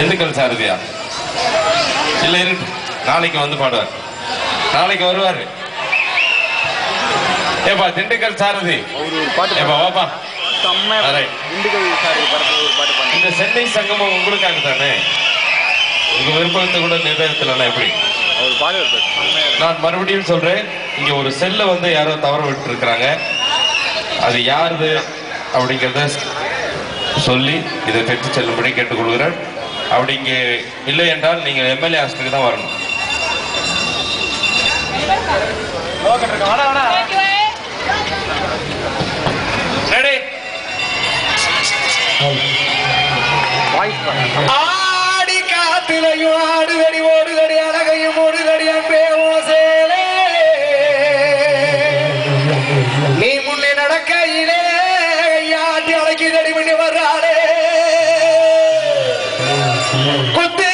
திண்டுக்கல் சாரதியா? இல்ல இருக்கு, நாளைக்கு வந்து பாடுவார், நாளைக்கு வருவாரு. ஏப்பா திண்டுக்கல் சாரதி, ஏப்பா வாப்பா. இந்த சென்னை சங்கமம் உங்களுக்காக தானே? உங்க விருப்பத்தை கூட நிர்ணயத்துல எப்படி? நான் மறுபடியும் சொல்றேன், இங்க ஒரு செல்ல வந்து யாரோ தவற விட்டு இருக்கிறாங்க. அது யாருது அப்படிங்கிறத சொல்லி இதை பெற்று செல்லும்படி கேட்டுக்கொள்கிறேன். அப்படி இங்கே இல்லை என்றால் நீங்கள் எம்எல்ஏ ஹாஸ்டலுக்கு தான் வரணும். ஆடி காத்திலையும் ஆடுதடி ஓடுதடி அழகையும் ஓடுதடி அன்பே ஓசேலே, நீ முன்னே நடக்கையிலே ஆட்டி அழைக்குதடி பண்ணி வர்றாளே குத்து